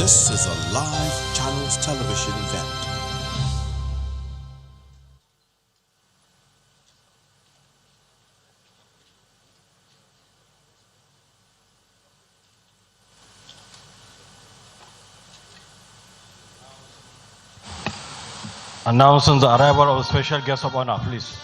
This is a live Channels television event. Announcing the arrival of special guest of honor, please.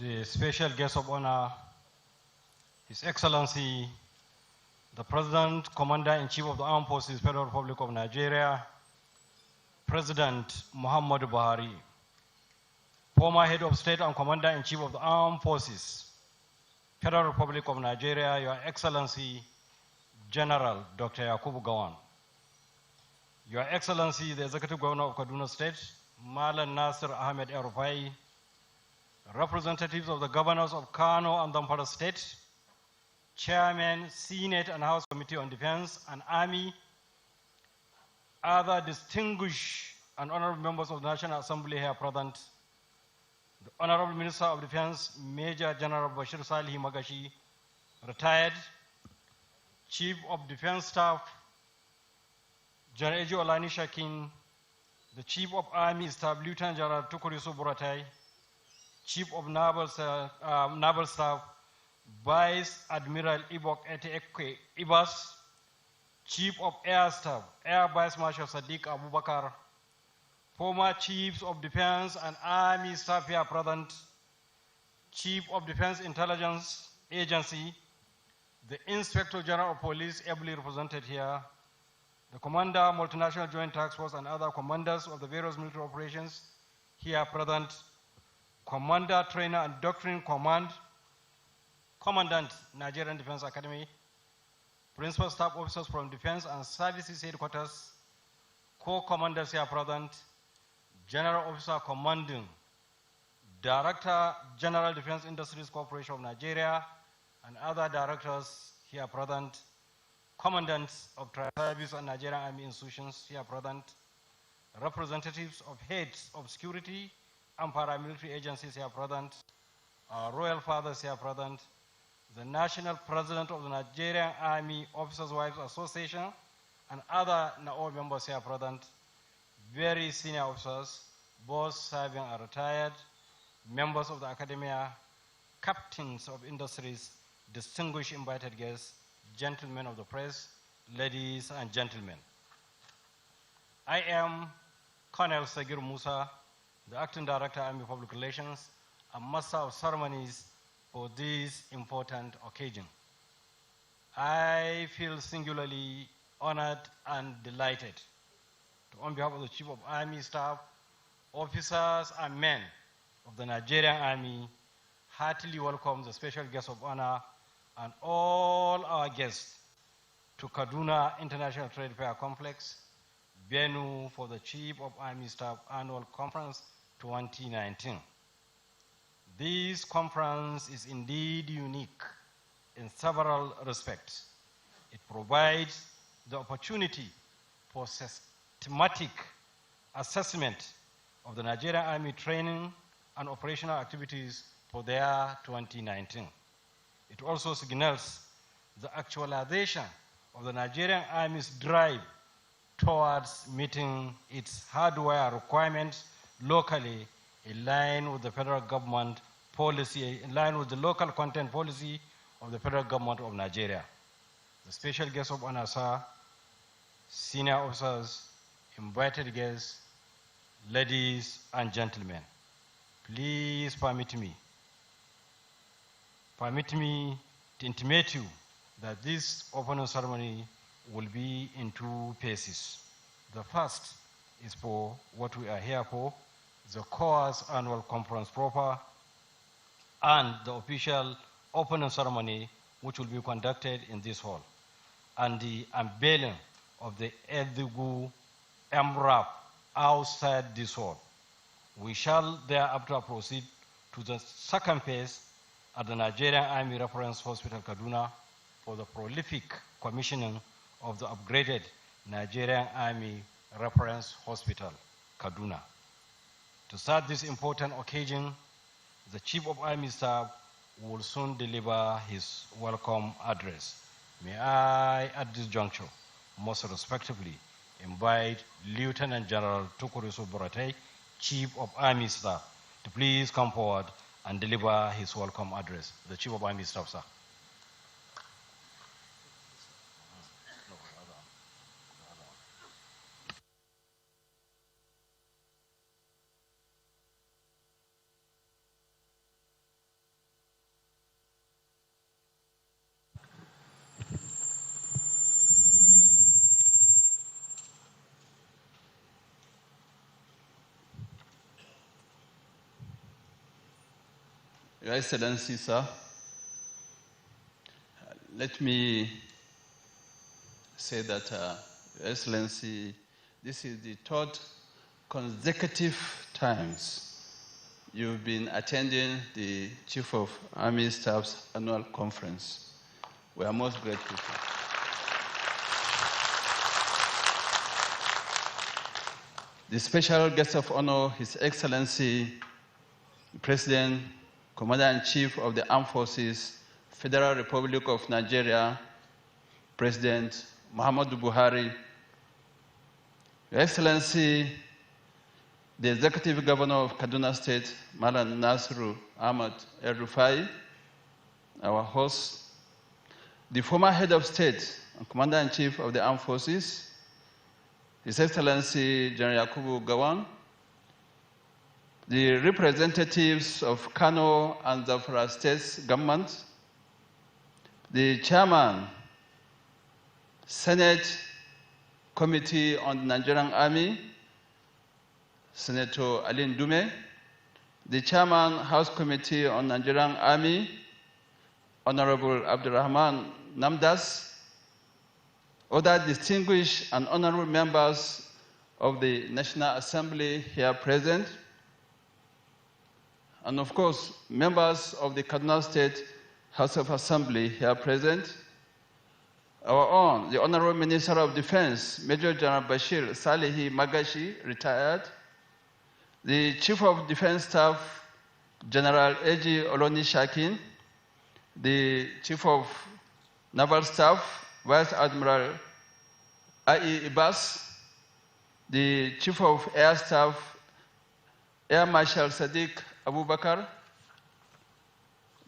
The special guest of honor, His Excellency, the President, Commander-in-Chief of the Armed Forces, Federal Republic of Nigeria, President Muhammadu Buhari, former Head of State and Commander-in-Chief of the Armed Forces, Federal Republic of Nigeria, Your Excellency, General Dr. Yakubu Gowon, Your Excellency, the Executive Governor of Kaduna State, Malam Nasir Ahmed El-Rufai, representatives of the governors of Kano and Zamfara State, Chairman, Senate and House Committee on Defense and Army, other distinguished and honorable members of the National Assembly here present, the Honorable Minister of Defense, Major General Bashir Salihi Magashi, retired, Chief of Defense Staff, General Eji Olani Shakin, the Chief of Army Staff, Lieutenant General Tukurisu Buratai, Chief of Naval Staff, Vice Admiral Ibok Ete Ibas, Chief of Air Staff, Air Vice Marshal Sadiq Abubakar, former Chiefs of Defense and Army Staff here present, Chief of Defense Intelligence Agency, the Inspector General of Police ably represented here, the Commander, Multinational Joint Task Force and other commanders of the various military operations here present, Commander, Trainer and Doctrine Command, Commandant, Nigerian Defense Academy, Principal Staff Officers from Defense and Services Headquarters, Co-Commanders here present, General Officer Commanding, Director, General Defense Industries Corporation of Nigeria, and other directors here present, Commandants of Service and Nigerian Army institutions here present, representatives of heads of security and paramilitary agencies here present, our royal fathers here present, the National President of the Nigerian Army Officers' Wives Association, and other NAO members here present, very senior officers, both serving and retired, members of the academia, captains of industries, distinguished invited guests, gentlemen of the press, ladies and gentlemen. I am Colonel Sagir Musa, the Acting Director, Army Public Relations, and Master of Ceremonies for this important occasion. I feel singularly honored and delighted to, on behalf of the Chief of Army Staff, officers and men of the Nigerian Army, heartily welcome the special guest of honor and all our guests to Kaduna International Trade Fair Complex, venue for the Chief of Army Staff Annual Conference 2019. This conference is indeed unique in several respects. It provides the opportunity for systematic assessment of the Nigerian Army training and operational activities for the year 2019. It also signals the actualization of the Nigerian Army's drive towards meeting its hardware requirements locally in line with the federal government policy, in line with the local content policy of the federal government of Nigeria. The special guests of honor, sir, senior officers, invited guests, ladies and gentlemen, please permit me to intimate you that this opening ceremony will be in two phases. The first is for what we are here for, the COAS annual conference proper, and the official opening ceremony, which will be conducted in this hall, and the unveiling of the Edigu MRAP outside this hall. We shall thereafter proceed to the second phase at the Nigerian Army Reference Hospital, Kaduna, for the prolific commissioning of the upgraded Nigerian Army Reference Hospital, Kaduna. To start this important occasion, the Chief of Army Staff will soon deliver his welcome address. May I, at this juncture, most respectfully invite Lieutenant General Tukurisu Boratei, Chief of Army Staff, to please come forward and deliver his welcome address. The Chief of Army Staff, sir. Your Excellency, sir, let me say that, Your Excellency, this is the third consecutive times you've been attending the Chief of Army Staff's annual conference. We are most grateful. The special guest of honor, His Excellency, President, Commander-in-Chief of the Armed Forces, Federal Republic of Nigeria, President Muhammadu Buhari, Your Excellency, the Executive Governor of Kaduna State, Malam Nasiru Ahmad El-Rufai, our host, the former Head of State and Commander-in-Chief of the Armed Forces, His Excellency General Yakubu Gowon, the representatives of Kano and Zamfara State's government, the Chairman, Senate Committee on the Nigerian Army, Senator Ali Ndume, the Chairman, House Committee on Nigerian Army, Honorable Abdurrahman Namdas, other distinguished and honorable members of the National Assembly here present, and of course, members of the Kaduna State House of Assembly here present, our own, the Honorable Minister of Defense, Major General Bashir Salihi Magashi, retired, the Chief of Defense Staff, General A.G. Oloni Shakin, the Chief of Naval Staff, Vice Admiral I.E. Ibas, the Chief of Air Staff, Air Marshal Sadiq Abubakar,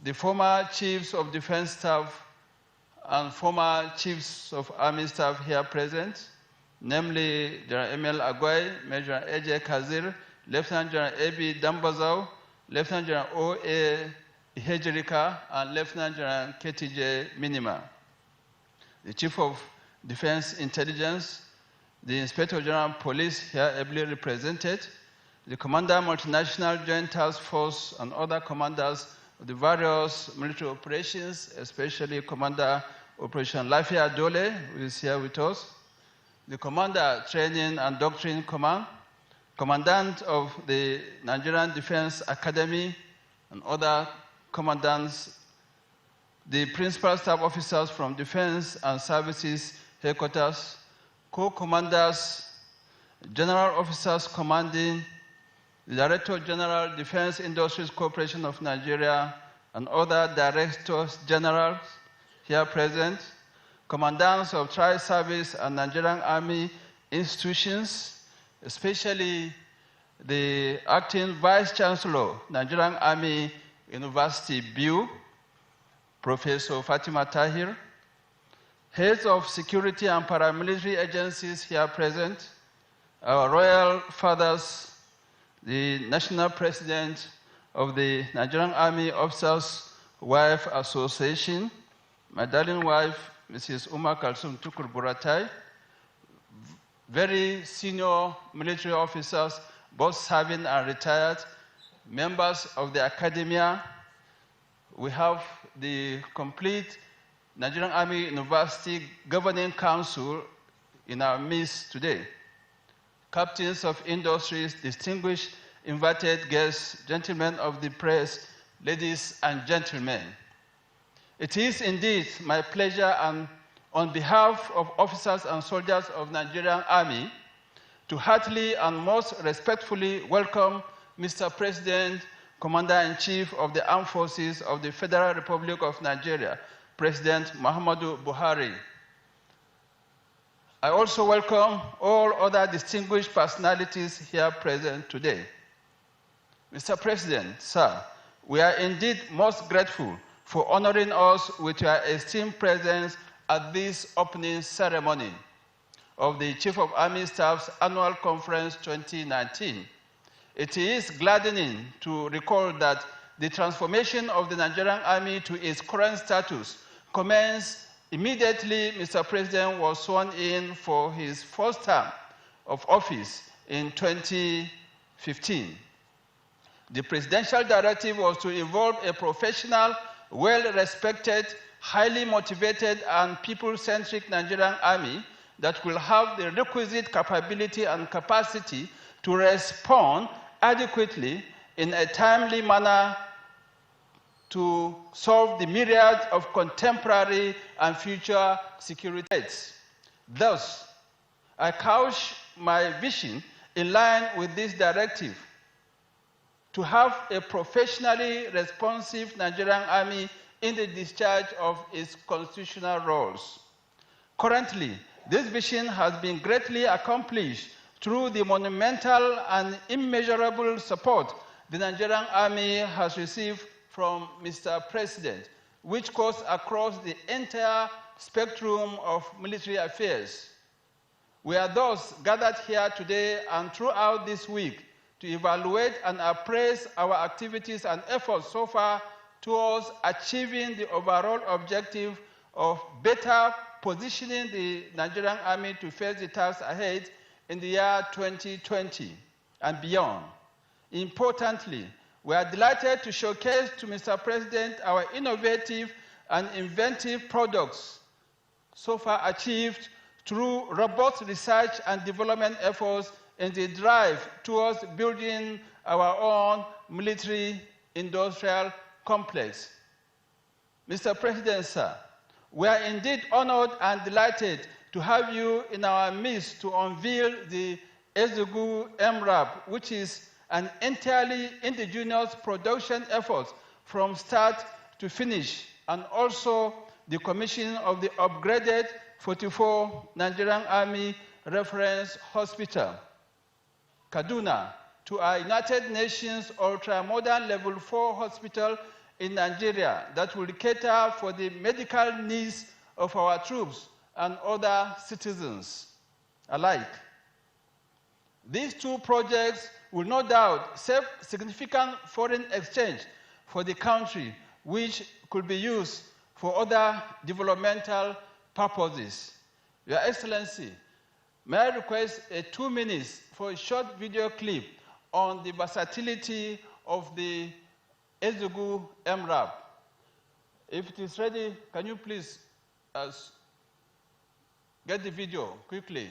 the former Chiefs of Defense Staff and former Chiefs of Army Staff here present, namely General Emil Agwai, Major A.J. Kazir, Lieutenant General A.B. Dambazau, Lieutenant General O.A. Hejrika, and Lieutenant General K.T.J. Minima, the Chief of Defense Intelligence, the Inspector General Police here ably represented, the Commander Multinational Joint Task Force and other commanders of the various military operations, especially Commander Operation Lafia Dole, who is here with us, the Commander Training and Doctrine Command, Commandant of the Nigerian Defense Academy, and other commandants, the principal staff officers from Defense and Services Headquarters, co-commanders, general officers commanding the Director General, Defense Industries Corporation of Nigeria, and other directors generals here present, commandants of tri-service and Nigerian Army institutions, especially the acting Vice Chancellor, Nigerian Army University, BU, Professor Fatima Tahir, heads of security and paramilitary agencies here present, our royal fathers, the national president of the Nigerian Army Officers' Wife Association, my darling wife, Mrs. Umar Kalsum Tukur Buratai, very senior military officers, both serving and retired, members of the academia. We have the complete Nigerian Army University Governing Council in our midst today. Captains of industries, distinguished invited guests, gentlemen of the press, ladies and gentlemen. It is indeed my pleasure and on behalf of officers and soldiers of Nigerian Army to heartily and most respectfully welcome Mr. President, Commander-in-Chief of the Armed Forces of the Federal Republic of Nigeria, President Muhammadu Buhari. I also welcome all other distinguished personalities here present today. Mr. President, sir, we are indeed most grateful for honoring us with your esteemed presence at this opening ceremony of the Chief of Army Staff's Annual Conference 2019. It is gladdening to recall that the transformation of the Nigerian Army to its current status commenced immediately Mr. President was sworn in for his first term of office in 2015. The presidential directive was to evolve a professional, well-respected, highly motivated, and people-centric Nigerian Army that will have the requisite capability and capacity to respond adequately in a timely manner to solve the myriad of contemporary and future security threats. Thus, I couch my vision in line with this directive to have a professionally responsive Nigerian Army in the discharge of its constitutional roles. Currently, this vision has been greatly accomplished through the monumental and immeasurable support the Nigerian Army has received from Mr. President, which goes across the entire spectrum of military affairs. We are thus gathered here today and throughout this week to evaluate and appraise our activities and efforts so far towards achieving the overall objective of better positioning the Nigerian Army to face the tasks ahead in the year 2020 and beyond. Importantly, we are delighted to showcase to Mr. President our innovative and inventive products so far achieved through robust research and development efforts in the drive towards building our own military industrial complex. Mr. President, sir, we are indeed honored and delighted to have you in our midst to unveil the Ezegu MRAP, which is an entirely indigenous production effort from start to finish, and also the commission of the upgraded 44 Nigerian Army Reference Hospital, Kaduna, to our United Nations ultra-modern level 4 hospital in Nigeria that will cater for the medical needs of our troops and other citizens alike. These two projects will no doubt save significant foreign exchange for the country, which could be used for other developmental purposes. Your Excellency, may I request 2 minutes for a short video clip on the versatility of the Ezegu MRAP. If it is ready, can you please get the video quickly?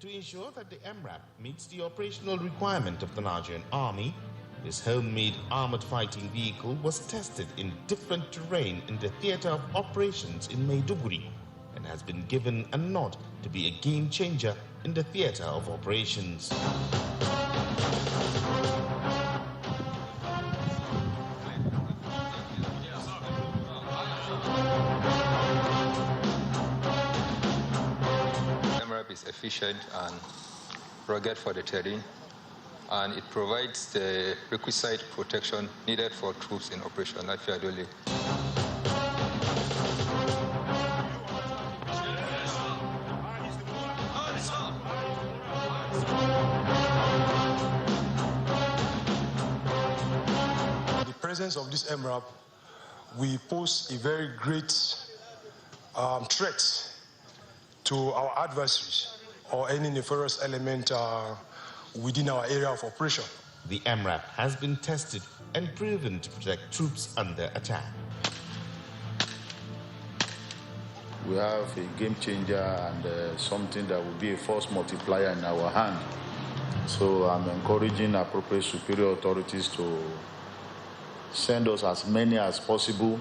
To ensure that the MRAP meets the operational requirement of the Nigerian Army, this homemade armored fighting vehicle was tested in different terrain in the theater of operations in Maiduguri and has been given a nod to be a game changer in the theater of operations. MRAP is efficient and rugged for the terrain, and it provides the requisite protection needed for troops in Operation Lafia Dole. The presence of this MRAP will pose a very great threat to our adversaries or any nefarious element within our area of operation. The MRAP has been tested and proven to protect troops under attack. We have a game changer and something that will be a force multiplier in our hand. So I'm encouraging appropriate superior authorities to send us as many as possible,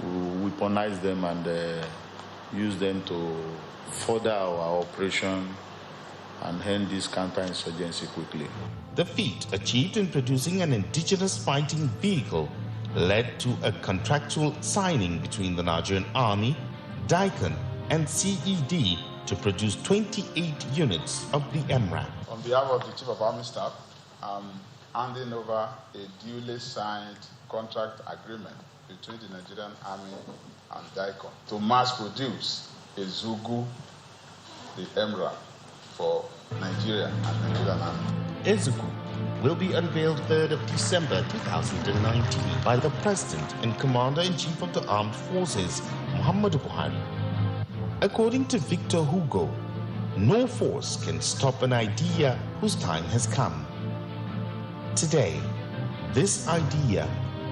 weaponize them and use them to further our operation and end this counterinsurgency quickly. The feat achieved in producing an indigenous fighting vehicle led to a contractual signing between the Nigerian Army, DICON and CED to produce 28 units of the MRAP. On behalf of the Chief of Army Staff, I'm handing over a duly signed contract agreement between the Nigerian Army and DICON to mass produce a Zugu, the MRAP, for Nigeria and Nigerian Army. Ezuku will be unveiled 3rd of December 2019 by the President and Commander-in-Chief of the Armed Forces, Muhammadu Buhari. According to Victor Hugo, no force can stop an idea whose time has come. Today, this idea,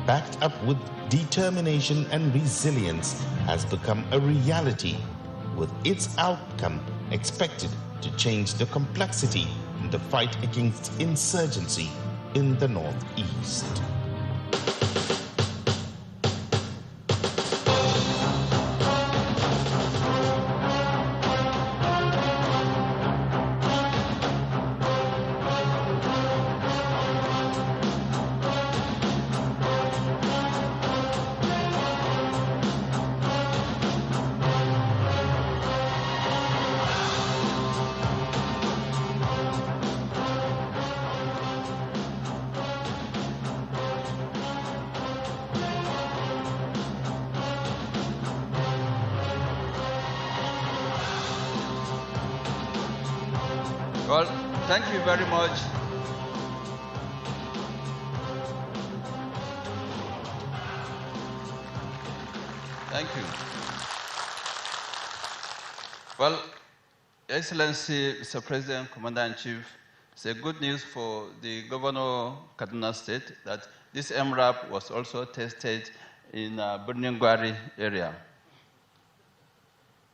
backed up with determination and resilience, has become a reality, with its outcome expected to change the complexity in the fight against insurgency in the Northeast. Well, thank you very much. Thank you. Well, Your Excellency, Mr. President, Commander-in-Chief, it's a good news for the Governor of Kaduna State that this MRAP was also tested in Birnin Gwari area.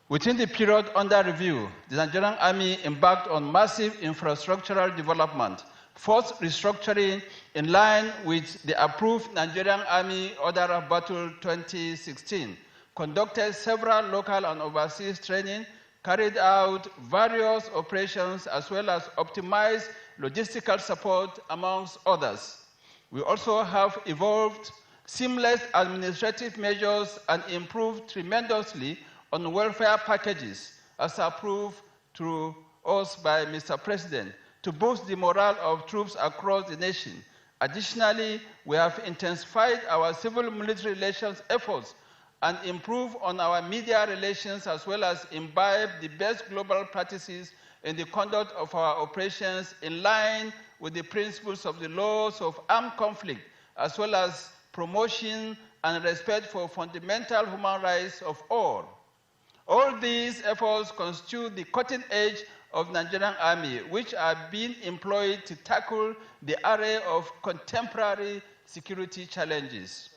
Within the period under review, the Nigerian Army embarked on massive infrastructural development, force restructuring in line with the approved Nigerian Army Order of Battle 2016, conducted several local and overseas training, carried out various operations, as well as optimized logistical support, amongst others. We also have evolved seamless administrative measures and improved tremendously on welfare packages, as approved to us by Mr. President, to boost the morale of troops across the nation. Additionally, we have intensified our civil-military relations efforts and improved on our media relations, as well as imbibe the best global practices in the conduct of our operations in line with the principles of the laws of armed conflict, as well as promotion and respect for fundamental human rights of all. All these efforts constitute the cutting edge of Nigerian Army, which are being employed to tackle the array of contemporary security challenges.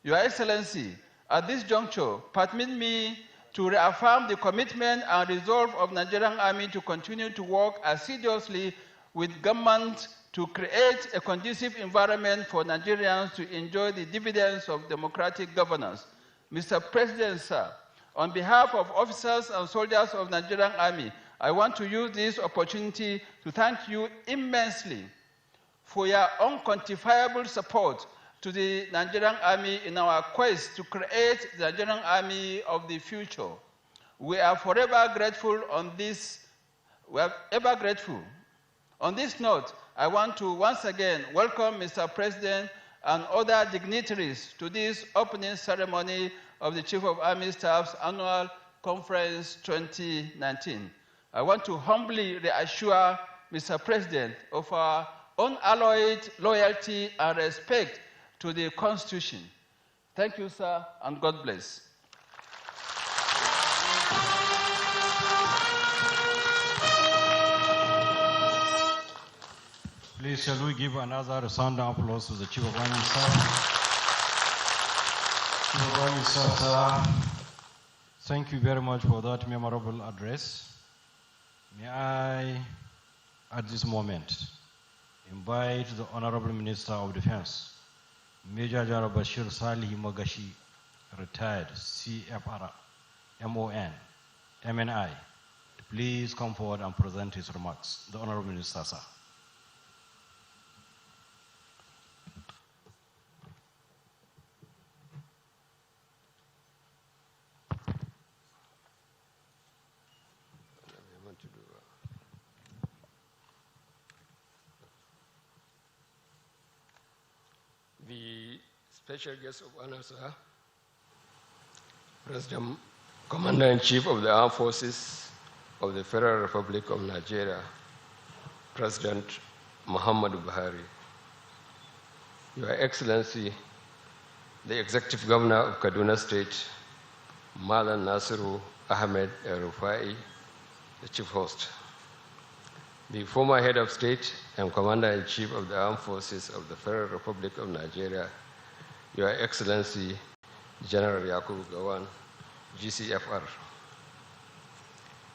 Your Excellency, at this juncture, permit me to reaffirm the commitment and resolve of Nigerian Army to continue to work assiduously with government to create a conducive environment for Nigerians to enjoy the dividends of democratic governance. Mr. President, sir, on behalf of officers and soldiers of Nigerian Army, I want to use this opportunity to thank you immensely for your unquantifiable support to the Nigerian Army in our quest to create the Nigerian Army of the future. We are forever grateful on this. We are ever grateful. On this note, I want to once again welcome Mr. President and other dignitaries to this opening ceremony of the Chief of Army Staff's Annual Conference 2019. I want to humbly reassure Mr. President of our unalloyed loyalty and respect to the Constitution. Thank you, sir, and God bless. Please, shall we give another round of applause to the Chief of Army Staff? Chief of Army Staff, sir, thank you very much for that memorable address. May I, at this moment, invite the Honorable Minister of Defense, Major General Bashir Salihi Magashi, retired CFR, MON, MNI, to please come forward and present his remarks. The Honorable Minister, sir. The special guest of honor, sir, President, Commander-in-Chief of the Armed Forces of the Federal Republic of Nigeria, President Muhammadu Buhari, Your Excellency, the Executive Governor of Kaduna State, Malam Nasiru Ahmed El-Rufai, the Chief Host, the former Head of State and Commander-in-Chief of the Armed Forces of the Federal Republic of Nigeria, Your Excellency General Yakubu Gowon, GCFR,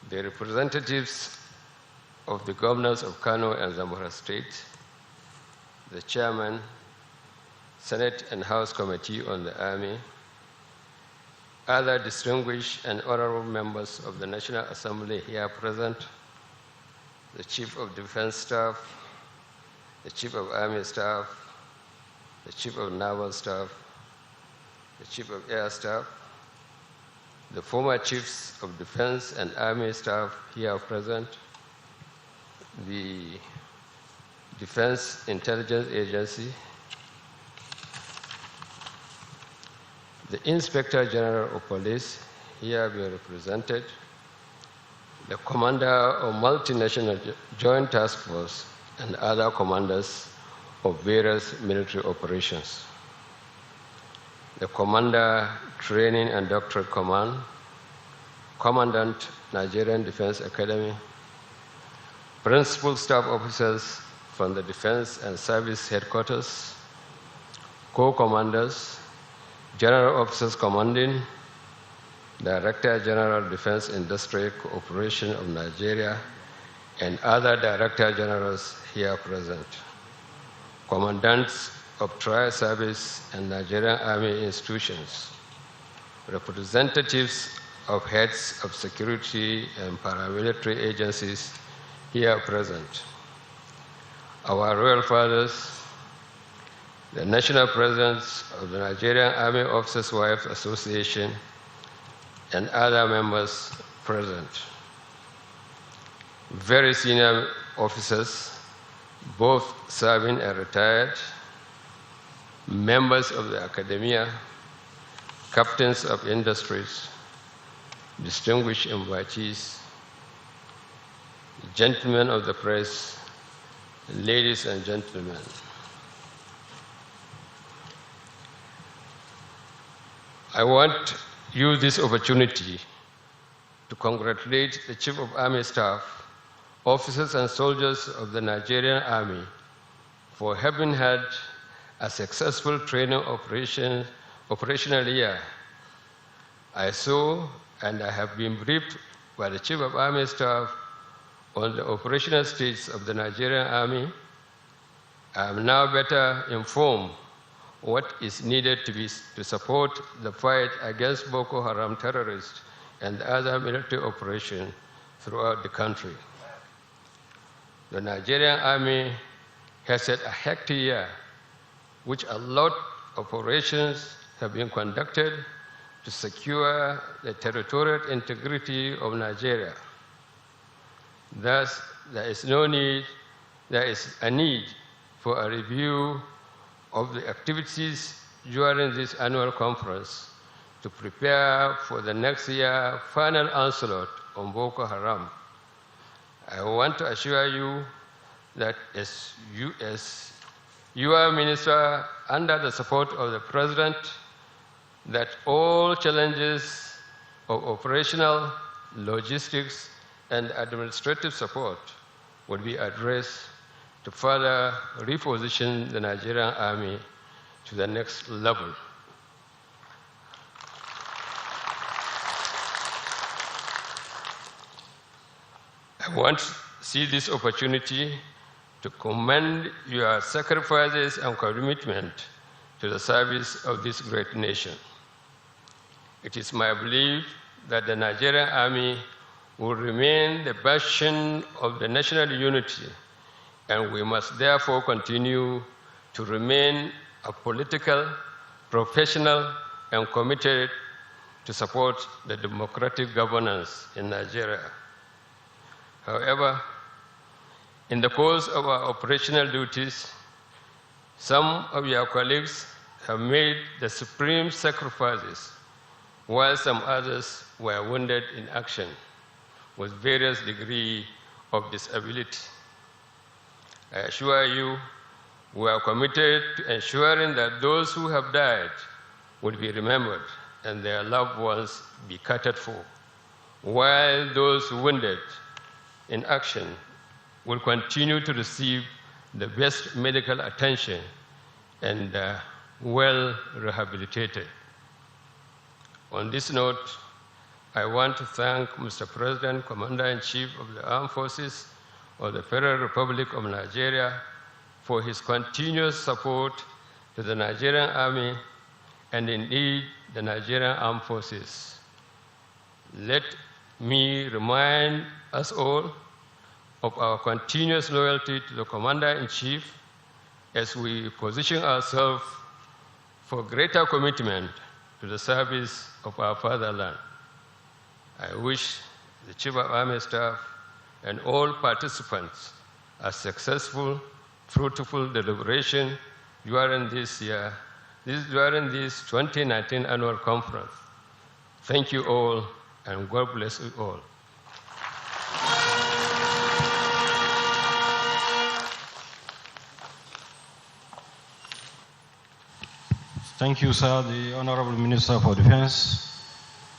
the representatives of the governors of Kano and Zamfara State, the Chairman, Senate and House Committee on the Army, other distinguished and honorable members of the National Assembly here present, the Chief of Defense Staff, the Chief of Army Staff, the Chief of Naval Staff, the Chief of Air Staff, the former Chiefs of Defense and Army Staff here present, the Defense Intelligence Agency, the Inspector General of Police here being represented, the Commander of Multinational Joint Task Force, and other commanders of various military operations, the Commander, Training and Doctorate Command, Commandant, Nigerian Defense Academy, Principal Staff Officers from the Defense and Service Headquarters, Co-Commanders, General Officers Commanding, Director General Defense Industrial Cooperation of Nigeria, and other Director Generals here present, Commandants of Trial Service and Nigerian Army institutions, representatives of heads of security and paramilitary agencies here present, our royal fathers, the national presidents of the Nigerian Army Officers' Wives Association, and other members present, very senior officers, both serving and retired, members of the academia, captains of industries, distinguished invitees, gentlemen of the press, ladies and gentlemen. I want to use this opportunity to congratulate the Chief of Army Staff, officers and soldiers of the Nigerian Army for having had a successful training operational year. I saw and I have been briefed by the Chief of Army Staff on the operational states of the Nigerian Army, I am now better informed what is needed to support the fight against Boko Haram terrorists and other military operations throughout the country. The Nigerian Army has had a hectic year, which a lot of operations have been conducted to secure the territorial integrity of Nigeria. Thus, there is a need for a review of the activities during this annual conference to prepare for the next year's final onslaught on Boko Haram. I want to assure you that as your minister, under the support of the President, that all challenges of operational, logistics, and administrative support will be addressed to further reposition the Nigerian Army to the next level. I want to see this opportunity to commend your sacrifices and commitment to the service of this great nation. It is my belief that the Nigerian Army will remain the bastion of the national unity, and we must therefore continue to remain a political, professional, and committed to support the democratic governance in Nigeria. However, in the course of our operational duties, some of your colleagues have made the supreme sacrifices, while some others were wounded in action with various degrees of disability. I assure you, we are committed to ensuring that those who have died will be remembered and their loved ones be catered for, while those wounded in action will continue to receive the best medical attention and well rehabilitated. On this note, I want to thank Mr. President, Commander-in-Chief of the Armed Forces of the Federal Republic of Nigeria for his continuous support to the Nigerian Army and indeed the Nigerian Armed Forces. Let me remind us all of our continuous loyalty to the Commander-in-Chief as we position ourselves for greater commitment to the service of our fatherland. I wish the Chief of Army Staff and all participants a successful, fruitful deliberation during this 2019 annual conference. Thank you all, and God bless you all. Thank you, sir, the Honorable Minister for Defense,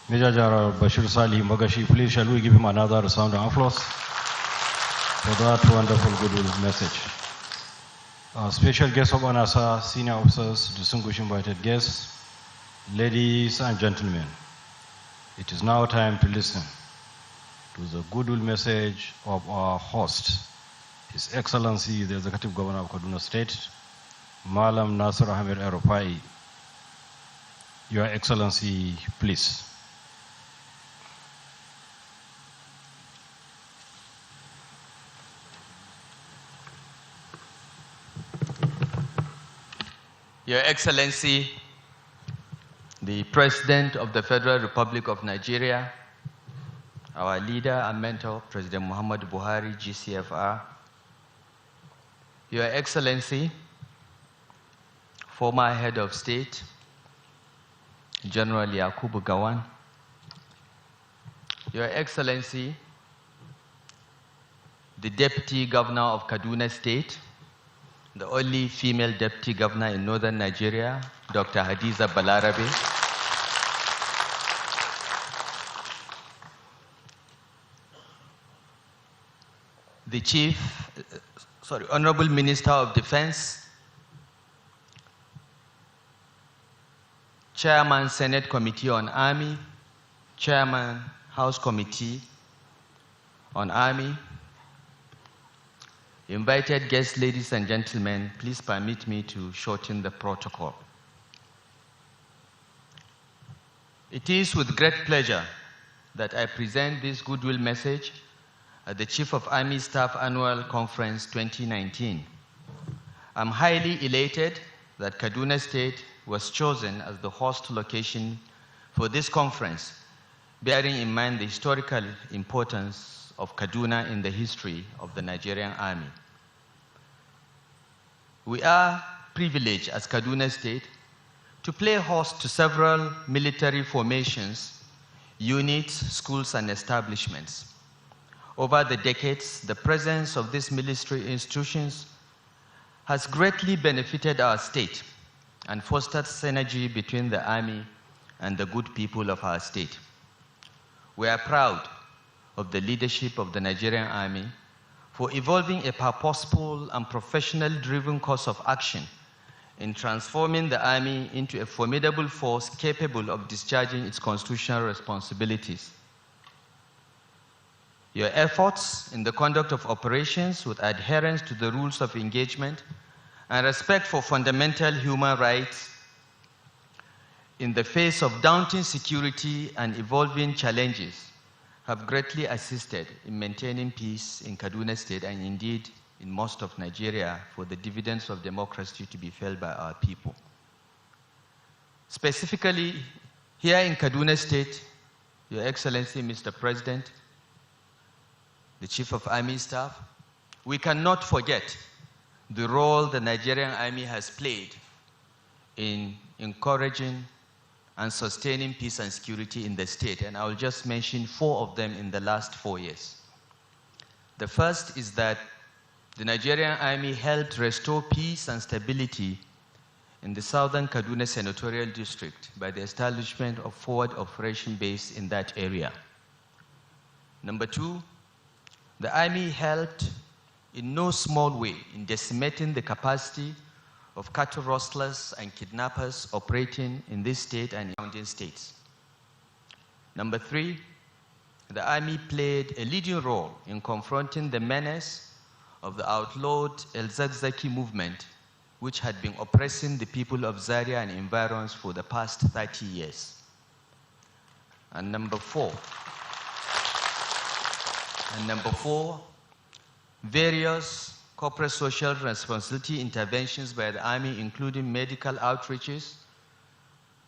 Major General Bashir Salih Magashi. Please, shall we give him another round of applause for that wonderful goodwill message. Special guests of honor, sir, senior officers, distinguished invited guests, ladies and gentlemen, it is now time to listen to the goodwill message of our host, His Excellency, the Executive Governor of Kaduna State, Malam Nasir Ahmed Erufai. Your Excellency, please. Your Excellency, the President of the Federal Republic of Nigeria, our leader and mentor, President Muhammadu Buhari, GCFR, Your Excellency, former Head of State, General Yakubu Gowon, Your Excellency, the Deputy Governor of Kaduna State, the only female Deputy Governor in Northern Nigeria, Dr. Hadiza Balarabe, the Honorable Minister of Defense, Chairman Senate Committee on Army, Chairman, House Committee on Army, invited guests, ladies and gentlemen, please permit me to shorten the protocol. It is with great pleasure that I present this goodwill message at the Chief of Army Staff Annual Conference 2019. I'm highly elated that Kaduna State was chosen as the host location for this conference, bearing in mind the historical importance of Kaduna in the history of the Nigerian Army. We are privileged as Kaduna State to play host to several military formations, units, schools, and establishments. Over the decades, the presence of these military institutions has greatly benefited our state and fostered synergy between the Army and the good people of our state. We are proud of the leadership of the Nigerian Army for evolving a purposeful and professional-driven course of action in transforming the Army into a formidable force capable of discharging its constitutional responsibilities. Your efforts in the conduct of operations with adherence to the rules of engagement and respect for fundamental human rights in the face of daunting security and evolving challenges have greatly assisted in maintaining peace in Kaduna State and indeed in most of Nigeria for the dividends of democracy to be felt by our people. Specifically, here in Kaduna State, Your Excellency, Mr. President, the Chief of Army Staff, we cannot forget the role the Nigerian Army has played in encouraging and sustaining peace and security in the state, and I will just mention 4 of them in the last 4 years. The first is that the Nigerian Army helped restore peace and stability in the southern Kaduna Senatorial District by the establishment of forward operation base in that area. Number 2, the Army helped in no small way in decimating the capacity of cattle rustlers and kidnappers operating in this state and surrounding states. Number 3, the Army played a leading role in confronting the menace of the outlawed El Zakzaki movement, which had been oppressing the people of Zaria and environs for the past 30 years. And number 4, various corporate social responsibility interventions by the Army, including medical outreaches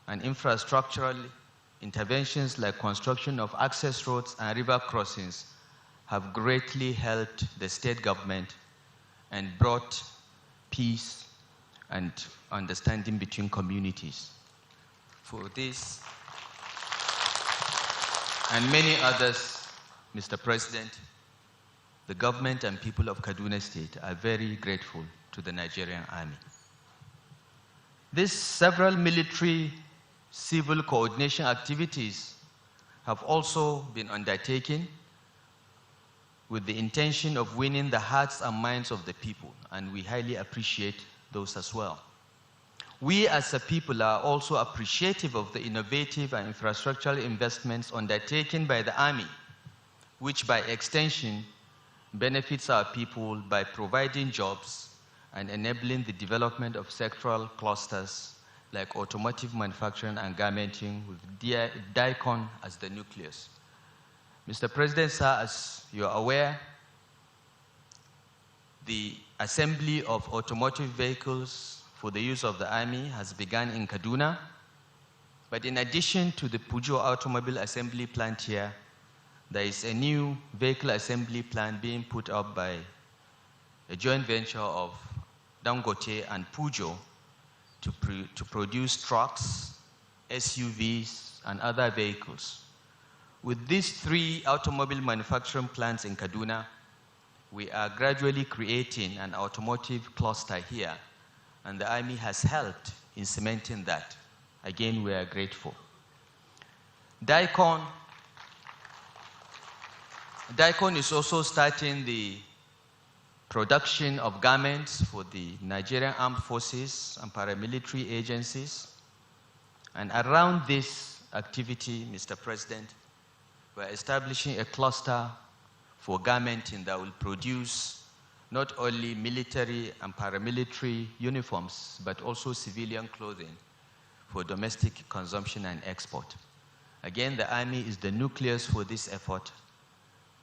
and infrastructural interventions like construction of access roads and river crossings, have greatly helped the state government and brought peace and understanding between communities. For this and many others, Mr. President, the government and people of Kaduna State are very grateful to the Nigerian Army. These several military-civil coordination activities have also been undertaken with the intention of winning the hearts and minds of the people, and we highly appreciate those as well. We as a people are also appreciative of the innovative and infrastructural investments undertaken by the Army, which by extension benefits our people by providing jobs and enabling the development of sectoral clusters like automotive manufacturing and garmenting with DICON as the nucleus. Mr. President, sir, as you are aware, the assembly of automotive vehicles for the use of the Army has begun in Kaduna. But in addition to the Pujo automobile assembly plant here, there is a new vehicle assembly plant being put up by a joint venture of Dangote and Pujo to produce trucks, SUVs, and other vehicles. With these 3 automobile manufacturing plants in Kaduna, we are gradually creating an automotive cluster here, and the Army has helped in cementing that. Again, we are grateful. DICON is also starting the production of garments for the Nigerian Armed Forces and paramilitary agencies. And around this activity, Mr. President, we're establishing a cluster for garmenting that will produce not only military and paramilitary uniforms, but also civilian clothing for domestic consumption and export. Again, the Army is the nucleus for this effort,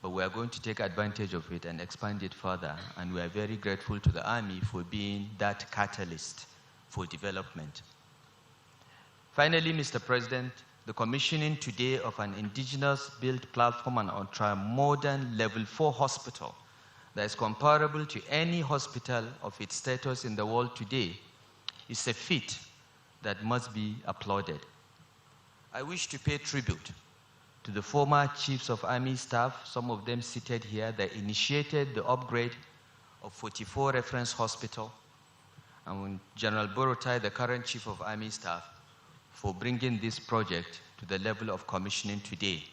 but we are going to take advantage of it and expand it further, and we are very grateful to the Army for being that catalyst for development. Finally, Mr. President, the commissioning today of an indigenous-built platform and ultra-modern level 4 hospital that is comparable to any hospital of its status in the world today is a feat that must be applauded. I wish to pay tribute to the former chiefs of Army staff, some of them seated here, that initiated the upgrade of 44 Reference Hospital, and General Borotai, the current Chief of Army Staff, for bringing this project to the level of commissioning today.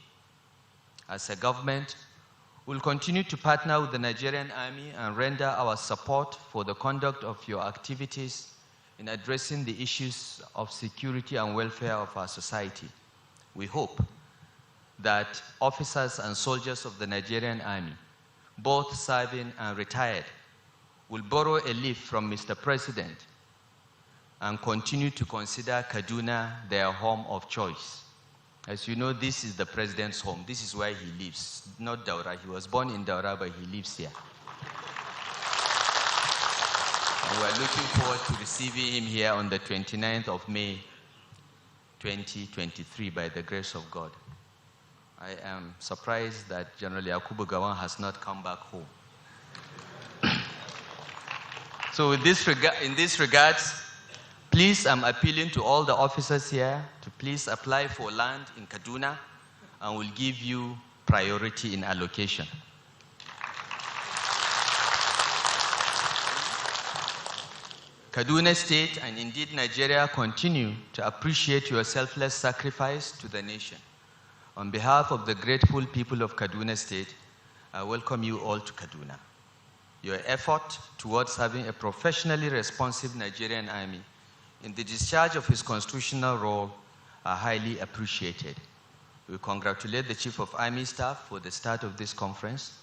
As a government, we'll continue to partner with the Nigerian Army and render our support for the conduct of your activities in addressing the issues of security and welfare of our society. We hope that officers and soldiers of the Nigerian Army, both serving and retired, will borrow a leaf from Mr. President and continue to consider Kaduna their home of choice. As you know, this is the President's home. This is where he lives, not Daura. He was born in Daura, but he lives here. And we're looking forward to receiving him here on the 29th of May, 2023, by the grace of God. I am surprised that General Yakubu Gawan has not come back home. So in this regards, please, I'm appealing to all the officers here to please apply for land in Kaduna, and we'll give you priority in allocation. Kaduna State, and indeed Nigeria, continue to appreciate your selfless sacrifice to the nation. On behalf of the grateful people of Kaduna State, I welcome you all to Kaduna. Your effort towards having a professionally responsive Nigerian Army in the discharge of his constitutional role are highly appreciated. We congratulate the Chief of Army Staff for the start of this conference.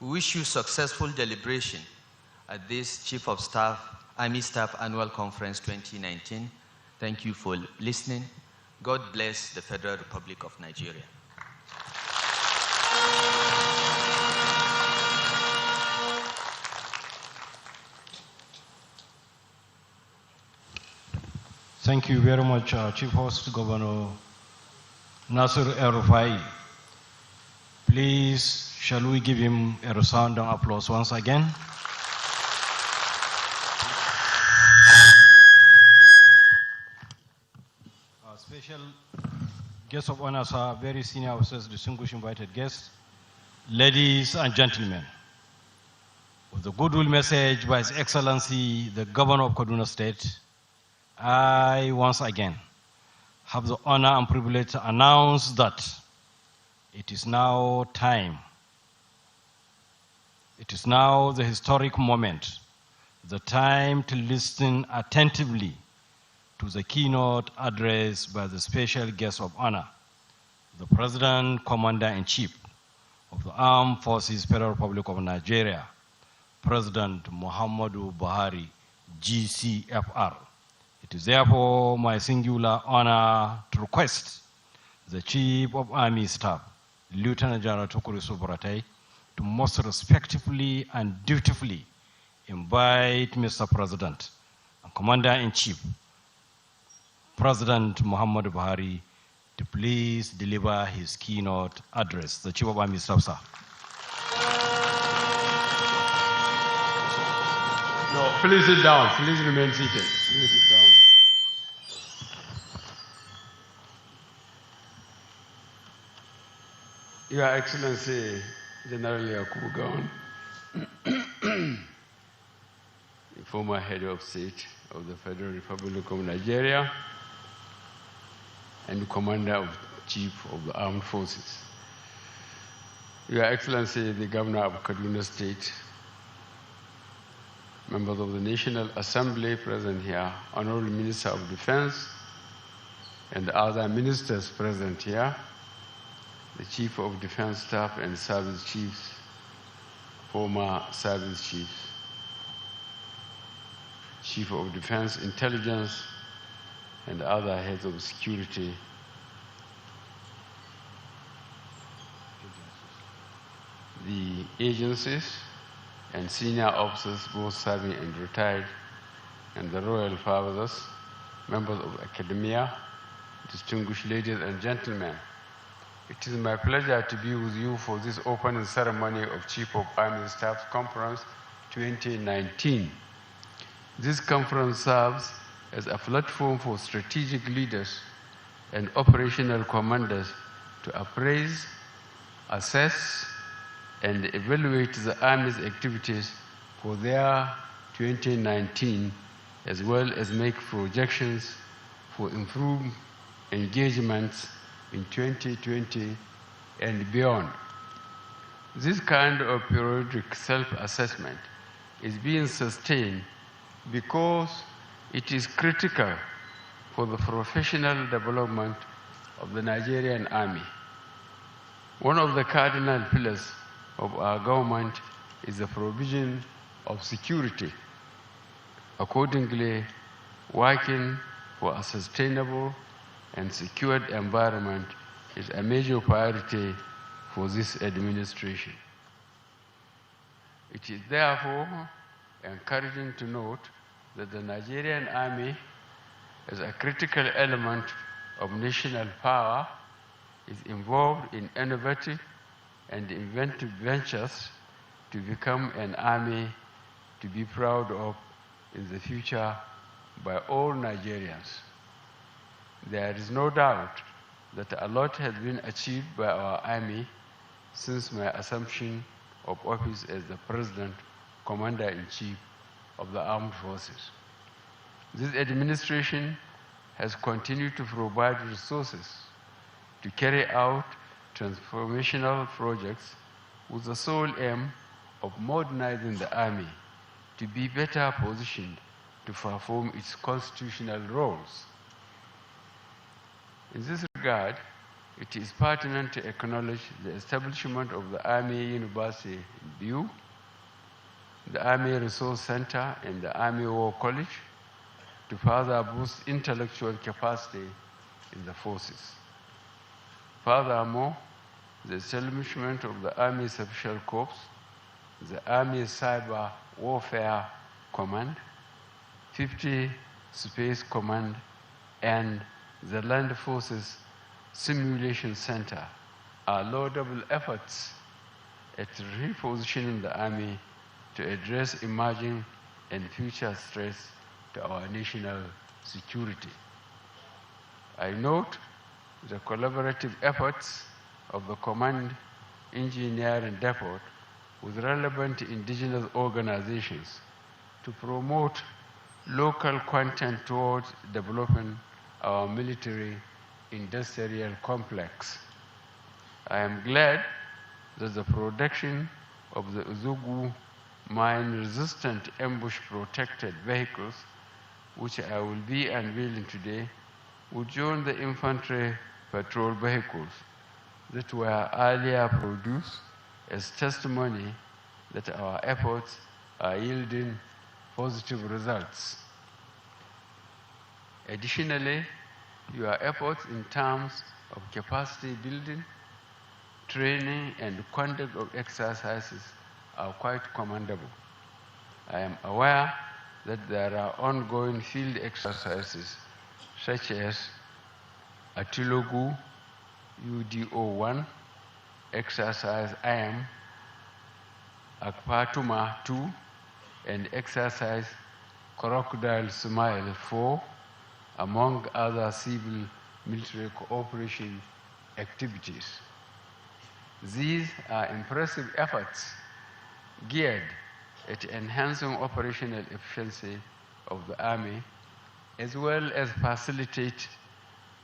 We wish you successful deliberation at this Chief of Staff, Army Staff Annual Conference 2019. Thank you for listening. God bless the Federal Republic of Nigeria. Thank you very much, Chief Host Governor Nasir El-Rufai. Please, shall we give him a resounding applause once again? Our special guest of honor, sir, very senior officers, distinguished invited guests, ladies and gentlemen. With the goodwill message by His Excellency, the Governor of Kaduna State, I once again have the honor and privilege to announce that it is now time. It is now the historic moment, the time to listen attentively to the keynote address by the special guest of honor, the President Commander-in-Chief of the Armed Forces Federal Republic of Nigeria, President Muhammadu Buhari, GCFR. It is therefore my singular honor to request the Chief of Army Staff, Lieutenant General Tukurisu Buratai, to most respectfully and dutifully invite Mr. President and Commander-in-Chief, President Muhammadu Buhari, to please deliver his keynote address. The Chief of Army Staff, sir. No, please sit down. Please remain seated. Please sit down. Your Excellency, General Yakubu Gawan, the former head of state of the Federal Republic of Nigeria and Commander-in-Chief of the Armed Forces. Your Excellency, the Governor of Kaduna State, members of the National Assembly present here, Honorable Minister of Defense, and other ministers present here, the Chief of Defense Staff and Service Chiefs, former Service Chiefs, Chief of Defense Intelligence, and other heads of security the agencies and senior officers, both serving and retired, and the royal fathers, members of academia, distinguished ladies and gentlemen. It is my pleasure to be with you for this opening ceremony of Chief of Army Staff Conference 2019. This conference serves as a platform for strategic leaders and operational commanders to appraise, assess, and evaluate the Army's activities for their 2019, as well as make projections for improved engagements in 2020 and beyond. This kind of periodic self-assessment is being sustained because it is critical for the professional development of the Nigerian Army. One of the cardinal pillars of our government is the provision of security. Accordingly, working for a sustainable and secured environment is a major priority for this administration. It is therefore encouraging to note that the Nigerian Army, as a critical element of national power, is involved in innovative and inventive ventures to become an army to be proud of in the future by all Nigerians. There is no doubt that a lot has been achieved by our army since my assumption of office as the President, Commander-in-Chief of the Armed Forces. This administration has continued to provide resources to carry out transformational projects with the sole aim of modernizing the Army to be better positioned to perform its constitutional roles. In this regard, it is pertinent to acknowledge the establishment of the Army University in Biu, the Army Resource Center, and the Army War College to further boost intellectual capacity in the forces. Furthermore, the establishment of the Army Special Corps, the Army Cyber Warfare Command, 50 Space Command, and the Land Forces Simulation Center are laudable efforts at repositioning the Army to address emerging and future threats to our national security. I note the collaborative efforts of the Command Engineering Depot with relevant indigenous organizations to promote local content towards developing our military industrial complex. I am glad that the production of the Uzugu mine-resistant ambush-protected vehicles, which I will be unveiling today, will join the infantry patrol vehicles that were earlier produced as testimony that our efforts are yielding positive results. Additionally, your efforts in terms of capacity building, training, and conduct of exercises are quite commendable. I am aware that there are ongoing field exercises such as Atilogu UDO-1, exercise IAM, Akpatuma 2, and exercise Crocodile Smile 4, among other civil military cooperation activities. These are impressive efforts geared at enhancing operational efficiency of the Army, as well as facilitate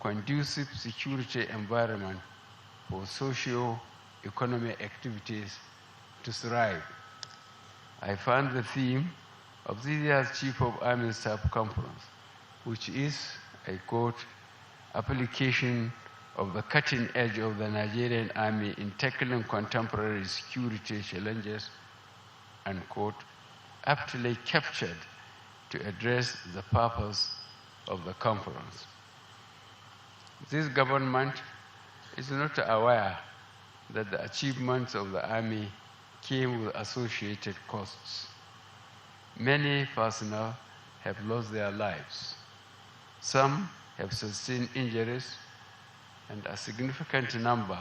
conducive security environment for socio-economic activities to thrive. I found the theme of this year's Chief of Army Staff Conference, which is, I quote, application of the cutting edge of the Nigerian Army in tackling contemporary security challenges, unquote, aptly captured to address the purpose of the conference. This government is not aware that the achievements of the Army came with associated costs. Many personnel have lost their lives. Some have sustained injuries, and a significant number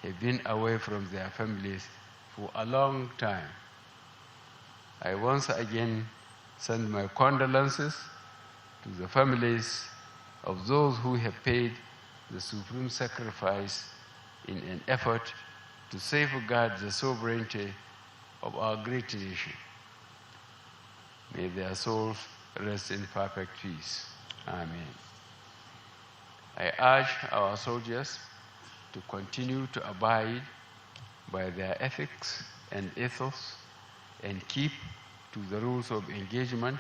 have been away from their families for a long time. I once again send my condolences to the families of those who have paid the supreme sacrifice in an effort to safeguard the sovereignty of our great nation. May their souls rest in perfect peace. Amen. I urge our soldiers to continue to abide by their ethics and ethos and keep to the rules of engagement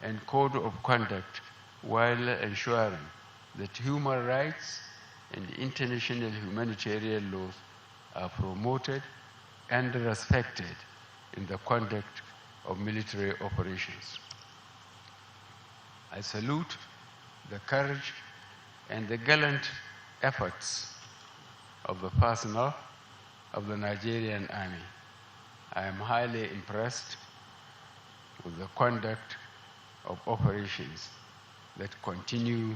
and code of conduct while ensuring that human rights and international humanitarian laws are promoted and respected in the conduct of military operations. I salute the courage and the gallant efforts of the personnel of the Nigerian Army. I am highly impressed with the conduct of operations that continue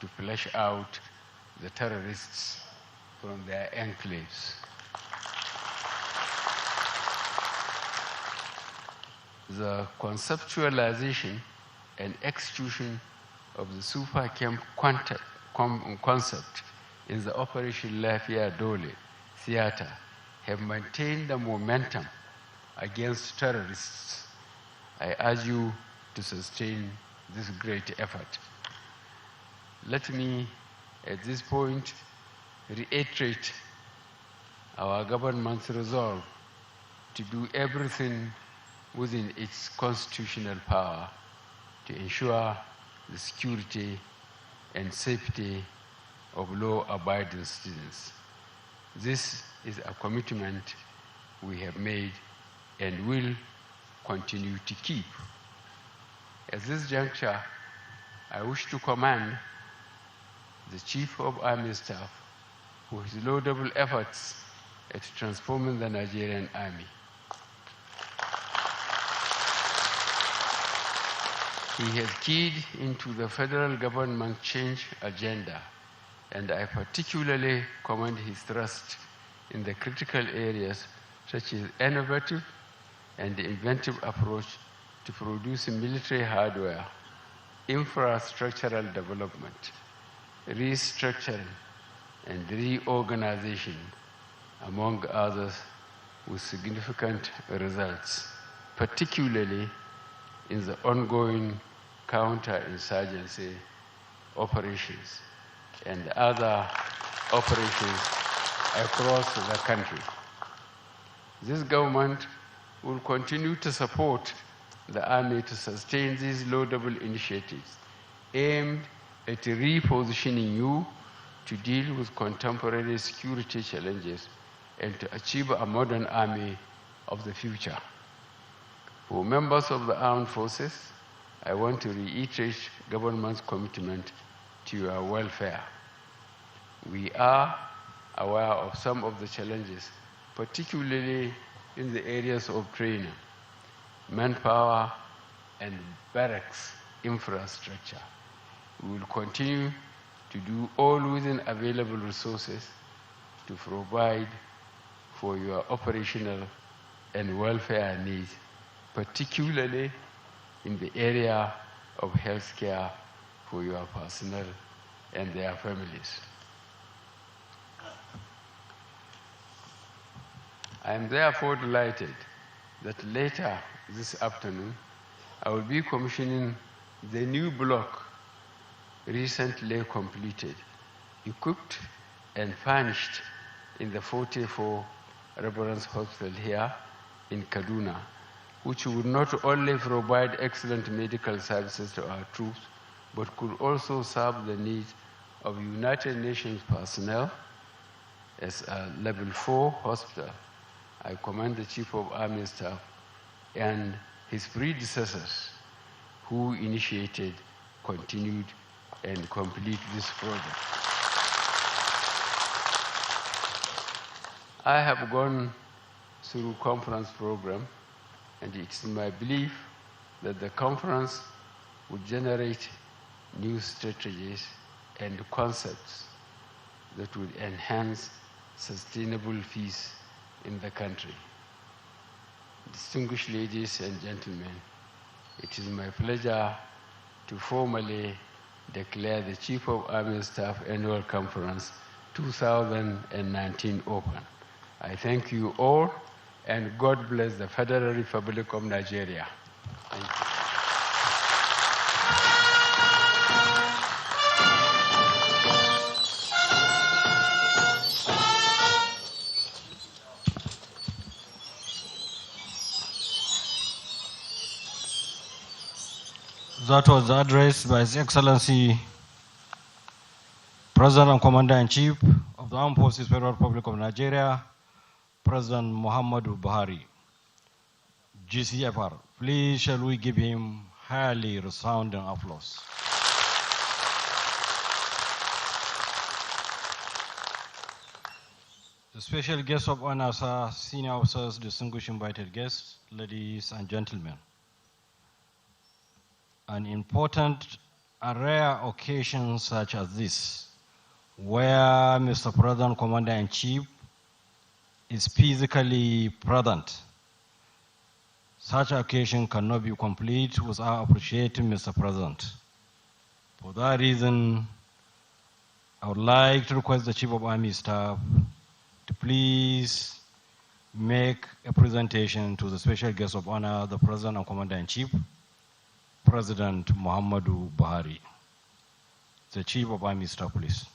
to flush out the terrorists from their enclaves. The conceptualization and execution of the super camp concept in the Operation Lafia Dole theater have maintained the momentum against terrorists. I urge you to sustain this great effort. Let me, at this point, reiterate our government's resolve to do everything within its constitutional power to ensure the security and safety of law-abiding citizens. This is a commitment we have made and will continue to keep. At this juncture, I wish to commend the Chief of Army Staff for his laudable efforts at transforming the Nigerian Army. He has keyed into the federal government change agenda, and I particularly commend his thrust in the critical areas such as innovative and inventive approach to producing military hardware, infrastructural development, restructuring, and reorganization, among others, with significant results, particularly in the ongoing counterinsurgency operations and other operations across the country. This government will continue to support the Army to sustain these laudable initiatives aimed at repositioning you to deal with contemporary security challenges and to achieve a modern army of the future. For members of the armed forces, I want to reiterate government's commitment to your welfare. We are aware of some of the challenges, particularly in the areas of training, manpower, and barracks infrastructure. We will continue to do all within available resources to provide for your operational and welfare needs, particularly in the area of health care for your personnel and their families. I am therefore delighted that later this afternoon, I will be commissioning the new block recently completed, equipped and furnished in the 44 Reverence Hospital here in Kaduna, which would not only provide excellent medical services to our troops, but could also serve the needs of United Nations personnel as a level 4 hospital, I commend the Chief of Army Staff and his predecessors who initiated, continued, and completed this project. I have gone through conference program, and it's my belief that the conference would generate new strategies and concepts that would enhance sustainable peace in the country. Distinguished ladies and gentlemen, it is my pleasure to formally declare the Chief of Army Staff Annual Conference 2019 open. I thank you all, and God bless the Federal Republic of Nigeria. Thank you. That was the address by His Excellency, President and Commander-in-Chief of the Armed Forces, Federal Republic of Nigeria, President Muhammadu Buhari, GCFR. Please shall we give him highly resounding applause. The special guests of honor, sir, senior officers, distinguished invited guests, ladies and gentlemen. An important and rare occasion such as this, where Mr. President, Commander-in-Chief is physically present. Such occasion cannot be complete without appreciating Mr. President. For that reason, I would like to request the Chief of Army Staff to please make a presentation to the special guest of honor, the President and Commander-in-Chief, President Muhammadu Buhari. The Chief of Army Staff, please.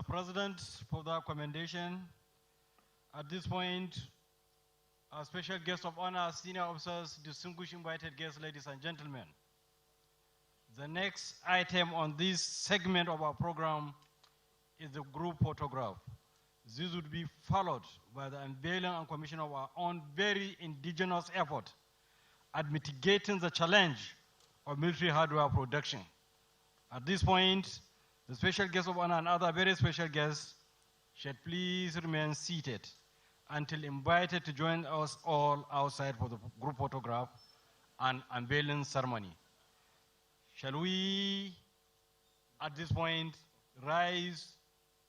Mr. President, for the commendation. At this point, our special guest of honor, senior officers, distinguished invited guests, ladies and gentlemen. The next item on this segment of our program is the group photograph. This would be followed by the unveiling and commission of our own very indigenous effort at mitigating the challenge of military hardware production. At this point, the special guest of honor and other very special guests should please remain seated until invited to join us all outside for the group photograph and unveiling ceremony. Shall we, at this point, rise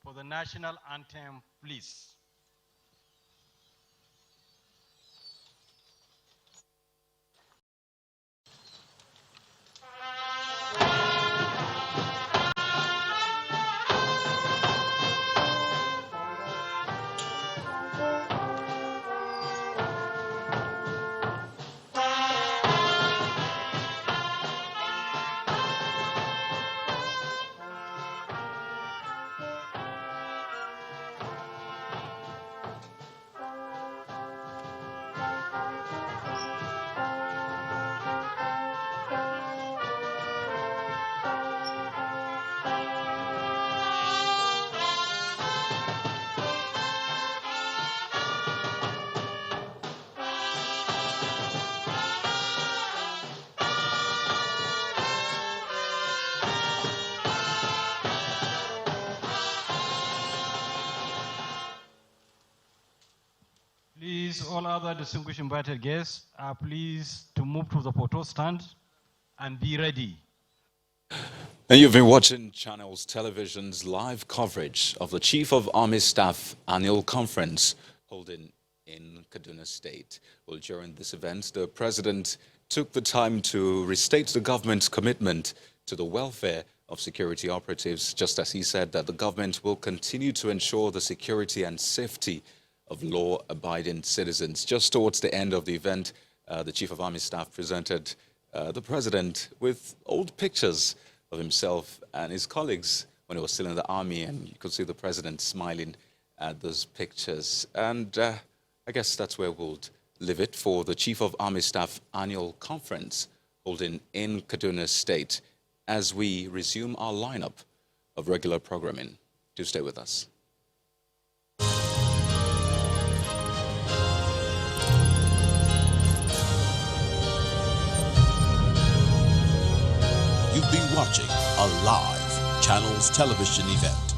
for the national anthem, please? Please, all other distinguished invited guests are pleased to move to the photo stand and be ready. And you've been watching Channels Television's live coverage of the Chief of Army Staff Annual Conference holding in Kaduna State. Well, during this event, the President took the time to restate the government's commitment to the welfare of security operatives, just as he said that the government will continue to ensure the security and safety of law-abiding citizens. Just towards the end of the event, the Chief of Army Staff presented the President with old pictures of himself and his colleagues when he was still in the Army, and you could see the President smiling at those pictures. And I guess that's where we'll leave it for the Chief of Army Staff Annual Conference holding in Kaduna State as we resume our lineup of regular programming. Do stay with us. You've been watching a live Channels Television event.